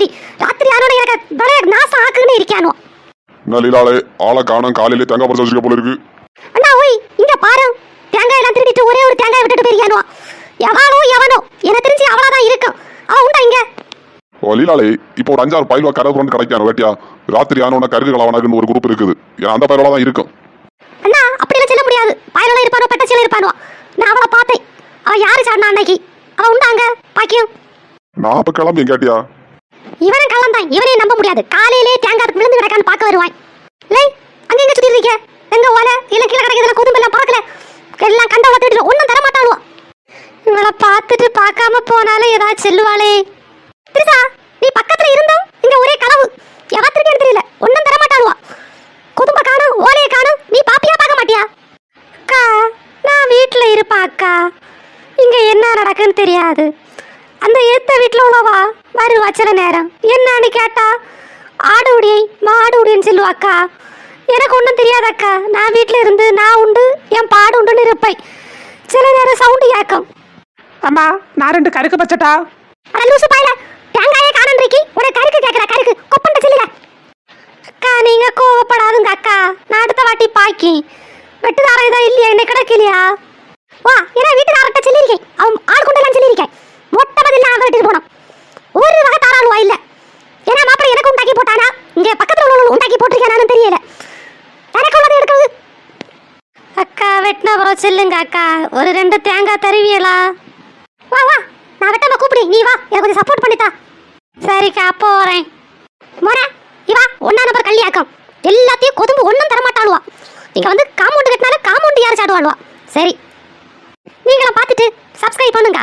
சரி ராத்திரி யாரோட எனக்கு பழைய நாசம் ஆக்குன்னு இருக்கானோ. நலிலாளே ஆளை காணோம், காலையிலே தேங்காய் பறிச்சு வச்சிருக்க போல இருக்கு. அண்ணா ஓய் இங்க பாரு, தேங்காய் எல்லாம் திருடிட்டு ஒரே ஒரு தேங்காய் விட்டுட்டு போயிருக்கானோ. எவனோ எனக்கு தெரிஞ்சு அவளாதான் இருக்கும். அவன் உண்டா இங்க? ஓ லீலாளே, இப்போ ஒரு 5-6 பயில்வா கரை புரண்டு கிடைக்கானோ வேட்டியா. ராத்திரி ஆனோட கருக்கு கலவனாக்குன்னு ஒரு குரூப் இருக்குது. அந்த பயிரோட தான் இருக்கும். அண்ணா அப்படிலாம் சொல்ல முடியாது. பயிரோட இருப்பானோ பெட்டச்சில இருப்பானோ. நான் அவளை பார்த்தேன். அவ யாரு சாடினா அன்னைக்கு? அவ உண்டாங்க பாக்கியம். நான் அப்ப கிளம்பி கேட்டியா? இவனும் கள்ளந்தான், இவனையும் நம்ப முடியாது. காலையிலே தேங்காய் விழுந்து கிடக்கான்னு பார்க்க வருவான். லை அங்க எங்க சுத்தி இருக்கீங்க? எங்க ஓலை இல்ல கீழே கிடைக்கிறதுல குதும்பெல்லாம் பறக்கல. எல்லாம் கண்ட வளர்த்துட்டு ஒன்னும் தர மாட்டாளோ. இவளை பார்த்துட்டு பார்க்காம போனாலும் ஏதாச்சும் செல்லுவாளே. திரிசா நீ பக்கத்துல இருந்தோம் இங்க ஒரே கனவு. எவத்திருக்கேன்னு தெரியல, ஒன்னும் தர மாட்டாளுவா. குதும்ப காணும் ஓலையை காணும், நீ பாப்பியா பார்க்க மாட்டியா? அக்கா நான் வீட்டுல இருப்பா அக்கா, இங்க என்ன நடக்குன்னு தெரியாது. அந்த ஏத்த வீட்டுல உள்ளவா வருவா சில நேரம். என்னன்னு கேட்டா ஆடு உடியை மாடு உடியன்னு சொல்லுவாக்கா. எனக்கு ஒன்றும் தெரியாதக்கா. நான் வீட்டில் இருந்து நான் உண்டு என் பாடு உண்டுன்னு இருப்பேன். சில நேரம் சவுண்டு கேட்கும். அம்மா நான் 2 கருக்கு பச்சட்டா. அட லூசு பாயில, தேங்காயே காணன்றிக்கு உனக்கு கருக்கு கேட்குற கருக்கு கொப்பண்ட சொல்லுங்க. அக்கா நீங்க கோவப்படாதுங்க அக்கா, நான் அடுத்த வாட்டி பாக்கி வெட்டுதாரம் இதான் இல்லையா என்ன கிடக்கலையா? வா ஏன்னா வீட்டுக்காரர்கிட்ட சொல்லியிருக்கேன், அவன் ஆள் கொண்டெல்லாம் சொல்லியிருக்கேன். மொட்டை பதிலாம் அவன் வீட்டுக்கு போனோம். ஒரு வகை தாராளுவா இல்லை. ஏன்னா மாப்பிள்ளை எனக்கு உண்டாக்கி போட்டானா இங்கே பக்கத்தில் உள்ளவங்க உண்டாக்கி போட்டிருக்கேனான்னு தெரியல. எனக்கு உள்ளது எடுக்கிறது. அக்கா வெட்டின அப்புறம் சொல்லுங்க அக்கா, ஒரு 2 தேங்காய் தருவியலா? வா வா நான் வெட்டாம கூப்பிடு, நீ வா எனக்கு கொஞ்சம் சப்போர்ட் பண்ணித்தா. சரிக்கா அப்போ வரேன். மோரா இவா ஒன்னா நம்பர் கல்யாக்கம் எல்லாத்தையும் கொதும்பு ஒன்றும் தரமாட்டாளுவா. நீங்க வந்து காம்பவுண்டு கட்டினாலும் காம்பவுண்டு யாரும் சாடுவாளுவா. சரி நீங்களும் பார்த்துட்டு சப்ஸ்கிரைப் பண்ணுங்க.